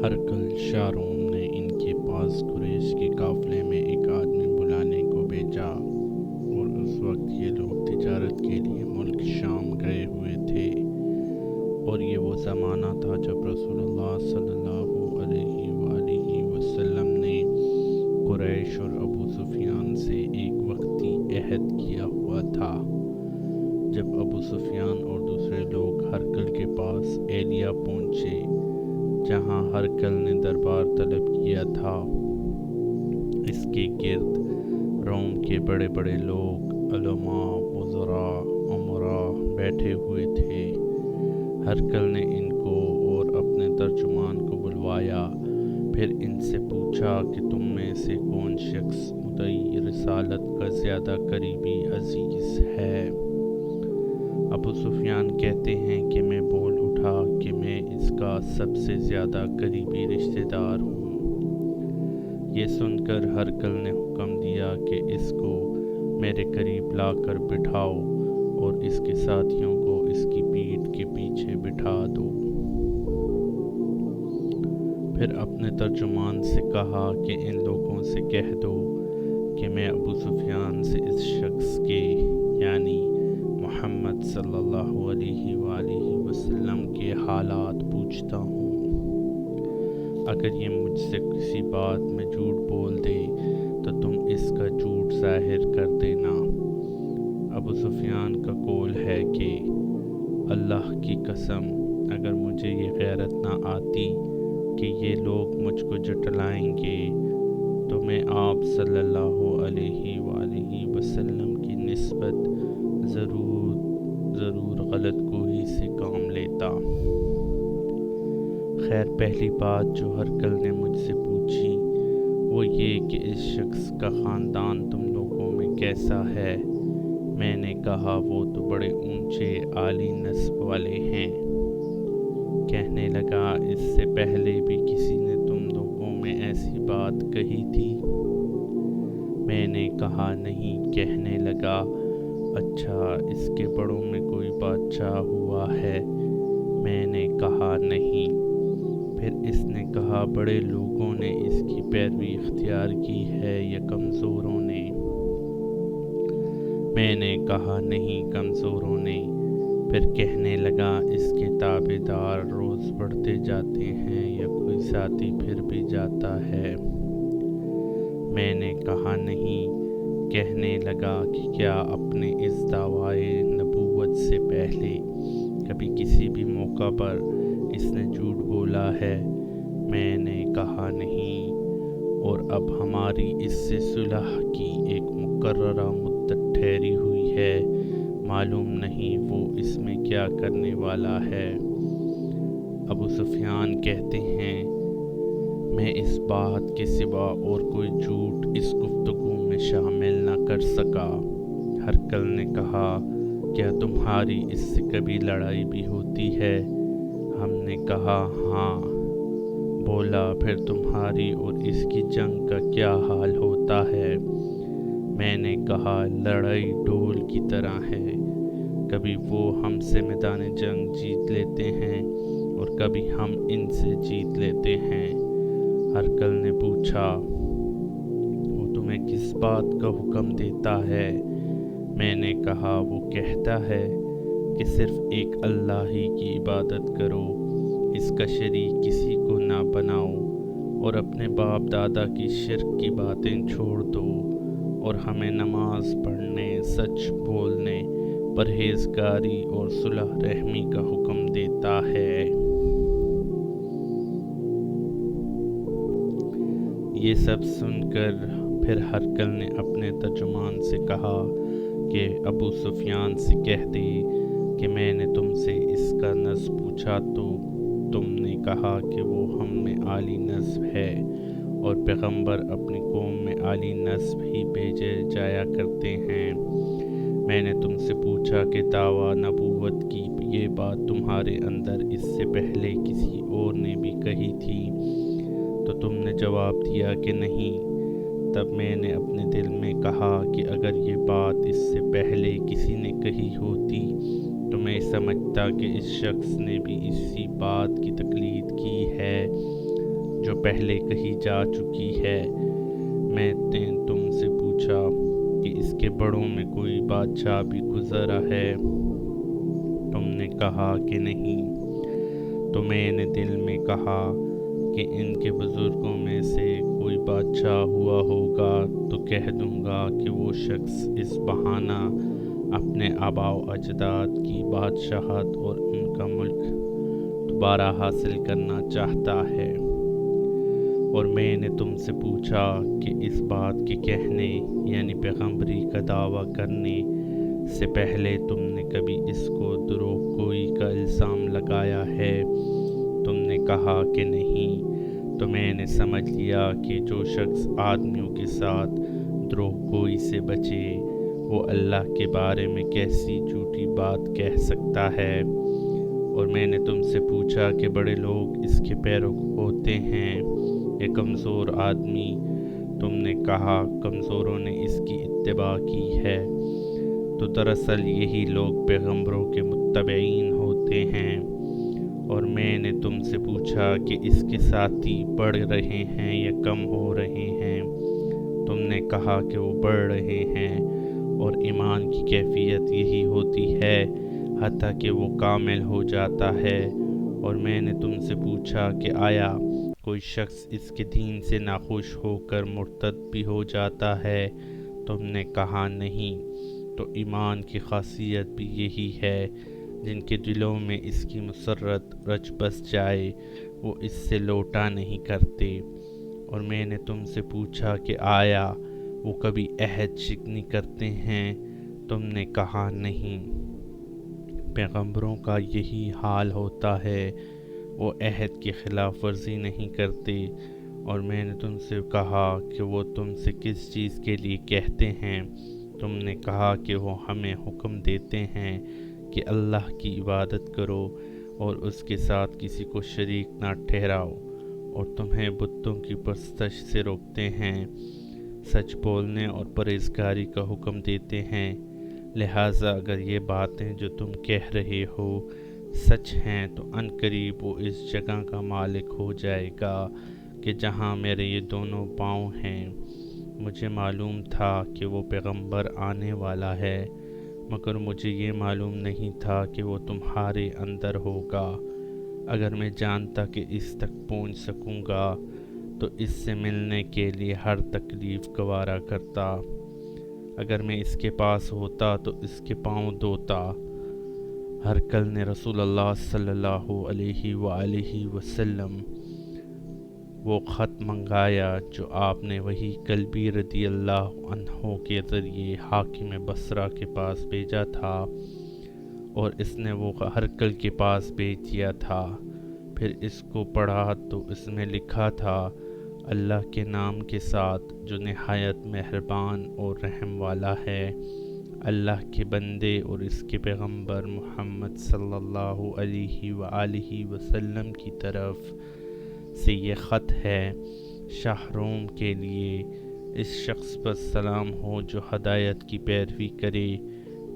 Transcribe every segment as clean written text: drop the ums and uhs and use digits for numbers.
ہرقل شاہ روم نے ان کے پاس قریش کے قافلے میں ایک آدمی بلانے کو بھیجا، اور اس وقت یہ لوگ تجارت کے لیے ملک شام گئے ہوئے تھے، اور یہ وہ زمانہ تھا جب رسول اللہ صلی اللہ علیہ وآلہ وسلم نے قریش اور ابو سفیان سے ایک وقتی عہد کیا ہوا تھا۔ جب ابو سفیان اور دوسرے لوگ ہرقل کے پاس ایلیا پہنچے، جہاں ہرقل نے دربار طلب کیا تھا، اس کے گرد روم کے بڑے بڑے لوگ، علماء، وزراء، امراء بیٹھے ہوئے تھے۔ ہرقل نے ان کو اور اپنے ترجمان کو بلوایا، پھر ان سے پوچھا کہ تم میں سے کون شخص مدعی رسالت کا زیادہ قریبی عزیز ہے؟ ابو سفیان کہتے ہیں کہ میں بول اٹھا کہ میں اس کا سب سے زیادہ قریبی رشتہ دار ہوں۔ یہ سن کر ہرقل نے حکم دیا کہ اس کو میرے قریب لا کر بٹھاؤ اور اس کے ساتھیوں کو اس کی پیٹھ کے پیچھے بٹھا دو۔ پھر اپنے ترجمان سے کہا کہ ان لوگوں سے کہہ دو کہ میں ابو سفیان سے اس شخص کے یعنی محمد صلی اللہ علیہ وآلہ وسلم کے حالات پوچھتا ہوں۔ اگر یہ مجھ سے کسی بات میں جھوٹ بول دے تو تم اس کا جھوٹ ظاہر کر دینا۔ ابو سفیان کا قول ہے کہ اللہ کی قسم، اگر مجھے یہ غیرت نہ آتی کہ یہ لوگ مجھ کو جھٹلائیں گے تو میں آپ صلی اللہ علیہ وآلہ وسلم کی نسبت ضرور غلط کوئی سے کام لیتا۔ خیر، پہلی بات جو ہرقل نے مجھ سے پوچھی وہ یہ کہ اس شخص کا خاندان تم لوگوں میں کیسا ہے؟ میں نے کہا وہ تو بڑے اونچے عالی نسب والے ہیں۔ کہنے لگا اس سے پہلے بھی کسی نے تم لوگوں میں ایسی بات کہی تھی؟ میں نے کہا نہیں۔ کہنے لگا اچھا، اس کے بڑوں میں کوئی بادشاہ ہوا ہے؟ میں نے کہا نہیں۔ پھر اس نے کہا بڑے لوگوں نے اس کی پیروی اختیار کی ہے یا کمزوروں نے؟ میں نے کہا نہیں، کمزوروں نے۔ پھر کہنے لگا اس کے تابع دار روز بڑھتے جاتے ہیں یا کوئی ساتھی پھر بھی جاتا ہے؟ میں نے کہا نہیں۔ کہنے لگا کہ کیا اپنے اس دعویٰ نبوت سے پہلے کبھی کسی بھی موقع پر اس نے جھوٹ بولا ہے؟ میں نے کہا نہیں۔ اور اب ہماری اس سے صلح کی ایک مقررہ مدت ٹھہری ہوئی ہے، معلوم نہیں وہ اس میں کیا کرنے والا ہے۔ ابو سفیان کہتے ہیں میں اس بات کے سوا اور کوئی جھوٹ اس گفتگو میں شامل نہ کر سکا۔ ہرقل نے کہا کیا تمہاری اس سے کبھی لڑائی بھی ہوتی ہے؟ ہم نے کہا ہاں۔ بولا پھر تمہاری اور اس کی جنگ کا کیا حال ہوتا ہے؟ میں نے کہا لڑائی ڈول کی طرح ہے، کبھی وہ ہم سے میدان جنگ جیت لیتے ہیں اور کبھی ہم ان سے جیت لیتے ہیں۔ ہرقل نے پوچھا وہ تمہیں کس بات کا حکم دیتا ہے؟ میں نے کہا وہ کہتا ہے کہ صرف ایک اللہ ہی کی عبادت کرو، اس کا شریک کسی کو نہ بناؤ، اور اپنے باپ دادا کی شرک کی باتیں چھوڑ دو، اور ہمیں نماز پڑھنے، سچ بولنے، پرہیزگاری اور صلح رحمی کا حکم دیتا ہے۔ یہ سب سن کر پھر ہرقل نے اپنے ترجمان سے کہا کہ ابو سفیان سے کہہ دے کہ میں نے تم سے اس کا نسب پوچھا تو تم نے کہا کہ وہ ہم میں عالی نسب ہے، اور پیغمبر اپنی قوم میں عالی نسب ہی بھیجے جایا کرتے ہیں۔ میں نے تم سے پوچھا کہ دعویٰ نبوت کی یہ بات تمہارے اندر اس سے پہلے کسی اور نے بھی کہی تھی؟ تو تم نے جواب دیا کہ نہیں۔ تب میں نے اپنے دل میں کہا کہ اگر یہ بات اس سے پہلے کسی نے کہی ہوتی تو میں سمجھتا کہ اس شخص نے بھی اسی بات کی تقلید کی ہے۔ جو پہلے کہی جا چکی ہے۔ میں نے تم سے پوچھا کہ اس کے بڑوں میں کوئی بادشاہ بھی گزرا ہے؟ تم نے کہا کہ نہیں۔ تو میں نے دل میں کہا کہ ان کے بزرگوں میں سے کوئی بادشاہ ہوا ہوگا تو کہہ دوں گا کہ وہ شخص اس بہانہ اپنے آباء و اجداد کی بادشاہت اور ان کا ملک دوبارہ حاصل کرنا چاہتا ہے۔ اور میں نے تم سے پوچھا کہ اس بات کے کہنے یعنی پیغمبری کا دعویٰ کرنے سے پہلے تم نے کبھی اس کو دروغ گوئی کا الزام لگایا ہے؟ تم نے کہا کہ نہیں۔ تو میں نے سمجھ لیا کہ جو شخص آدمیوں کے ساتھ دروغ گوئی سے بچے وہ اللہ کے بارے میں کیسی جھوٹی بات کہہ سکتا ہے؟ اور میں نے تم سے پوچھا کہ بڑے لوگ اس کے پیرو ہوتے ہیں یا کمزور آدمی؟ تم نے کہا کمزوروں نے اس کی اتباع کی ہے۔ تو دراصل یہی لوگ پیغمبروں کے متبعین ہوتے ہیں۔ اور میں نے تم سے پوچھا کہ اس کے ساتھی بڑھ رہے ہیں یا کم ہو رہے ہیں؟ تم نے کہا کہ وہ بڑھ رہے ہیں، اور ایمان کی کیفیت یہی ہوتی ہے حتیٰ کہ وہ کامل ہو جاتا ہے۔ اور میں نے تم سے پوچھا کہ آیا کوئی شخص اس کے دین سے ناخوش ہو کر مرتد بھی ہو جاتا ہے؟ تم نے کہا نہیں۔ تو ایمان کی خاصیت بھی یہی ہے، جن کے دلوں میں اس کی مسرت رچ بس جائے وہ اس سے لوٹا نہیں کرتے۔ اور میں نے تم سے پوچھا کہ آیا وہ کبھی عہد شکنی کرتے ہیں؟ تم نے کہا نہیں۔ پیغمبروں کا یہی حال ہوتا ہے، وہ عہد کی خلاف ورزی نہیں کرتے۔ اور میں نے تم سے کہا کہ وہ تم سے کس چیز کے لیے کہتے ہیں؟ تم نے کہا کہ وہ ہمیں حکم دیتے ہیں کہ اللہ کی عبادت کرو اور اس کے ساتھ کسی کو شریک نہ ٹھہراؤ، اور تمہیں بتوں کی پرستش سے روکتے ہیں، سچ بولنے اور پرہیزگاری کا حکم دیتے ہیں۔ لہٰذا اگر یہ باتیں جو تم کہہ رہے ہو سچ ہیں تو ان قریب وہ اس جگہ کا مالک ہو جائے گا کہ جہاں میرے یہ دونوں پاؤں ہیں۔ مجھے معلوم تھا کہ وہ پیغمبر آنے والا ہے، مگر مجھے یہ معلوم نہیں تھا کہ وہ تمہارے اندر ہوگا۔ اگر میں جانتا کہ اس تک پہنچ سکوں گا تو اس سے ملنے کے لیے ہر تکلیف گوارا کرتا۔ اگر میں اس کے پاس ہوتا تو اس کے پاؤں دھوتا۔ ہرقل نے رسول اللہ صلی اللہ علیہ وآلہ وسلم وہ خط منگایا جو آپ نے وہی کلبی رضی اللہ عنہ کے ذریعے حاکم بصرہ کے پاس بھیجا تھا، اور اس نے وہ ہرقل کے پاس بھیج دیا تھا۔ پھر اس کو پڑھا تو اس میں لکھا تھا، اللہ کے نام کے ساتھ جو نہایت مہربان اور رحم والا ہے۔ اللہ کے بندے اور اس کے پیغمبر محمد صلی اللہ علیہ وآلہ وسلم کی طرف سے یہ خط ہے، شاہ روم کے لیے اس شخص پر سلام ہو جو ہدایت کی پیروی کرے۔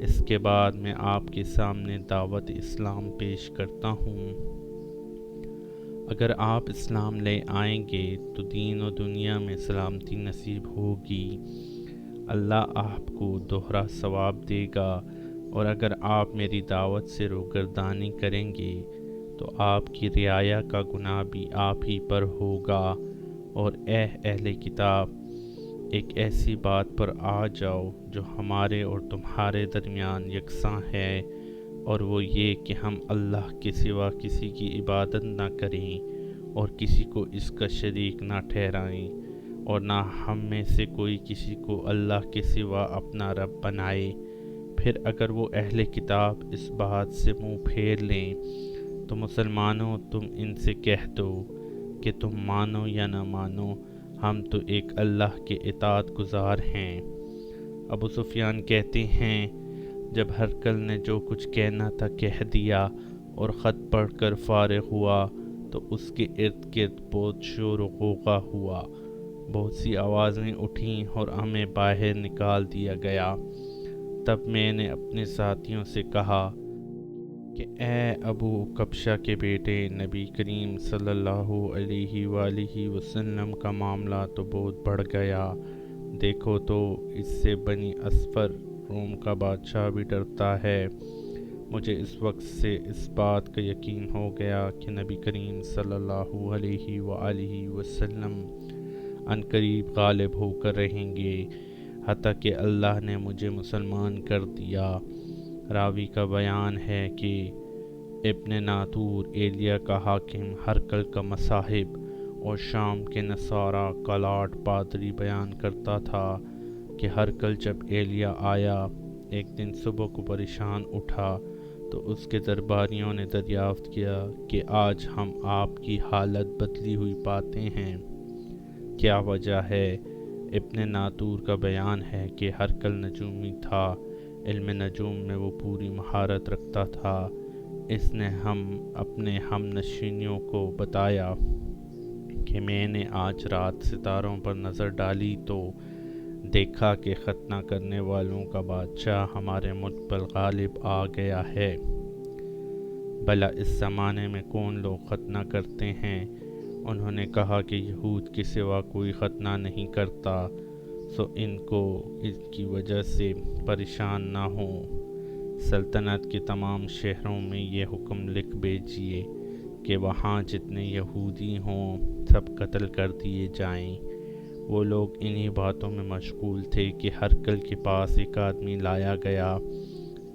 اس کے بعد میں آپ کے سامنے دعوت اسلام پیش کرتا ہوں۔ اگر آپ اسلام لے آئیں گے تو دین و دنیا میں سلامتی نصیب ہوگی، اللہ آپ کو دوہرا ثواب دے گا، اور اگر آپ میری دعوت سے روگردانی کریں گے تو آپ کی رعایا کا گناہ بھی آپ ہی پر ہوگا۔ اور اے اہل کتاب، ایک ایسی بات پر آ جاؤ جو ہمارے اور تمہارے درمیان یکساں ہے، اور وہ یہ کہ ہم اللہ کے سوا کسی کی عبادت نہ کریں اور کسی کو اس کا شریک نہ ٹھہرائیں، اور نہ ہم میں سے کوئی کسی کو اللہ کے سوا اپنا رب بنائے۔ پھر اگر وہ اہل کتاب اس بات سے منہ پھیر لیں تو مسلمانوں تم ان سے کہہ دو کہ تم مانو یا نہ مانو، ہم تو ایک اللہ کے اطاعت گزار ہیں۔ ابو سفیان کہتے ہیں جب ہرقل نے جو کچھ کہنا تھا کہہ دیا اور خط پڑھ کر فارغ ہوا تو اس کے ارد گرد بہت شور و غوغا ہوا، بہت سی آوازیں اٹھیں اور ہمیں باہر نکال دیا گیا۔ تب میں نے اپنے ساتھیوں سے کہا کہ اے ابو کبشہ کے بیٹے، نبی کریم صلی اللہ علیہ وآلہ وسلم کا معاملہ تو بہت بڑھ گیا، دیکھو تو اس سے بنی اصفر روم کا بادشاہ بھی ڈرتا ہے۔ مجھے اس وقت سے اس بات کا یقین ہو گیا کہ نبی کریم صلی اللہ علیہ وآلہ وسلم عنقریب غالب ہو کر رہیں گے، حتیٰ کہ اللہ نے مجھے مسلمان کر دیا۔ راوی کا بیان ہے کہ ابن ناطور ایلیا کا حاکم ہرقل کا مصاحب اور شام کے نصارہ کا لاٹ پادری بیان کرتا تھا کہ ہرقل جب ایلیا آیا ایک دن صبح کو پریشان اٹھا تو اس کے درباریوں نے دریافت کیا کہ آج ہم آپ کی حالت بدلی ہوئی پاتے ہیں، کیا وجہ ہے؟ ابن ناطور کا بیان ہے کہ ہرقل نجومی تھا، علم نجوم میں وہ پوری مہارت رکھتا تھا۔ اس نے اپنے ہم نشینیوں کو بتایا کہ میں نے آج رات ستاروں پر نظر ڈالی تو دیکھا کہ ختنہ کرنے والوں کا بادشاہ ہمارے ملک پر غالب آ گیا ہے۔ بھلا اس زمانے میں کون لوگ ختنہ کرتے ہیں؟ انہوں نے کہا کہ یہود کے سوا کوئی ختنہ نہیں کرتا، سو ان کو اس کی وجہ سے پریشان نہ ہوں۔ سلطنت کے تمام شہروں میں یہ حکم لکھ بھیجیے کہ وہاں جتنے یہودی ہوں سب قتل کر دیے جائیں۔ وہ لوگ انہی باتوں میں مشغول تھے کہ ہرقل کے پاس ایک آدمی لایا گیا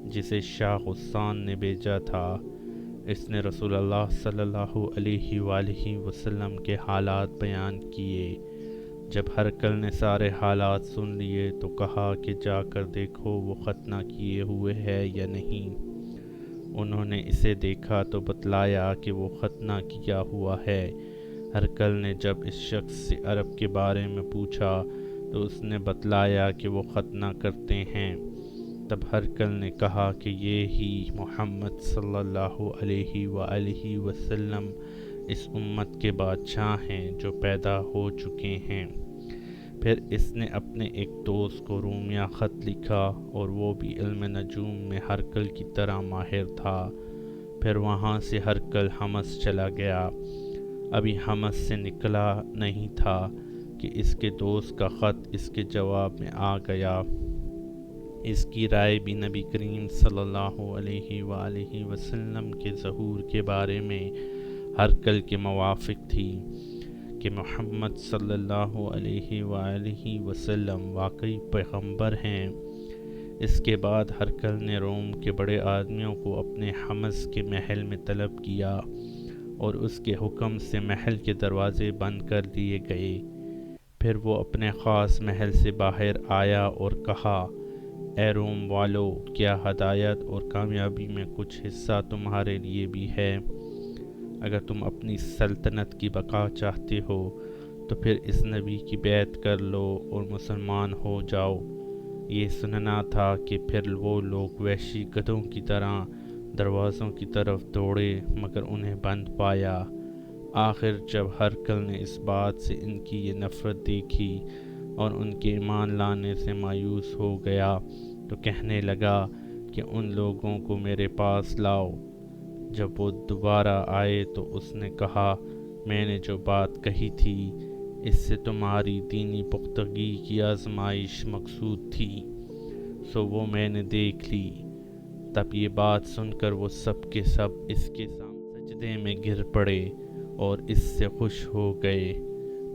جسے شاہ غسان نے بھیجا تھا۔ اس نے رسول اللہ صلی اللہ علیہ وآلہ وسلم کے حالات بیان کیے۔ جب ہرقل نے سارے حالات سن لیے تو کہا کہ جا کر دیکھو وہ ختنہ کیے ہوئے ہے یا نہیں۔ انہوں نے اسے دیکھا تو بتلایا کہ وہ ختنہ کیا ہوا ہے۔ ہرقل نے جب اس شخص سے عرب کے بارے میں پوچھا تو اس نے بتلایا کہ وہ ختنہ کرتے ہیں۔ تب ہرقل نے کہا کہ یہ ہی محمد صلی اللہ علیہ وآلہ وسلم اس امت کے بادشاہ ہیں جو پیدا ہو چکے ہیں۔ پھر اس نے اپنے ایک دوست کو رومیہ خط لکھا اور وہ بھی علم نجوم میں ہرقل کی طرح ماہر تھا۔ پھر وہاں سے ہرقل حمص چلا گیا۔ ابھی حمص سے نکلا نہیں تھا کہ اس کے دوست کا خط اس کے جواب میں آ گیا۔ اس کی رائے بھی نبی کریم صلی اللہ علیہ وآلہ وسلم کے ظہور کے بارے میں ہرقل کے موافق تھی کہ محمد صلی اللہ علیہ وآلہ وسلم واقعی پیغمبر ہیں۔ اس کے بعد ہرقل نے روم کے بڑے آدمیوں کو اپنے حمص کے محل میں طلب کیا اور اس کے حکم سے محل کے دروازے بند کر دیے گئے۔ پھر وہ اپنے خاص محل سے باہر آیا اور کہا، اے روم والو، کیا ہدایت اور کامیابی میں کچھ حصہ تمہارے لیے بھی ہے؟ اگر تم اپنی سلطنت کی بقا چاہتے ہو تو پھر اس نبی کی بیعت کر لو اور مسلمان ہو جاؤ۔ یہ سننا تھا کہ پھر وہ لوگ وحشی گدھوں کی طرح دروازوں کی طرف دوڑے مگر انہیں بند پایا۔ آخر جب ہرقل نے اس بات سے ان کی یہ نفرت دیکھی اور ان کے ایمان لانے سے مایوس ہو گیا تو کہنے لگا کہ ان لوگوں کو میرے پاس لاؤ۔ جب وہ دوبارہ آئے تو اس نے کہا، میں نے جو بات کہی تھی اس سے تمہاری دینی پختگی کی آزمائش مقصود تھی، سو وہ میں نے دیکھ لی۔ تب یہ بات سن کر وہ سب کے سب اس کے سامنے سجدے میں گر پڑے اور اس سے خوش ہو گئے۔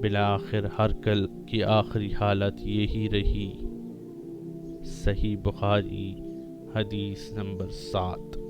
بالآخر ہرقل کی آخری حالت یہی رہی۔ صحیح بخاری حدیث نمبر 7۔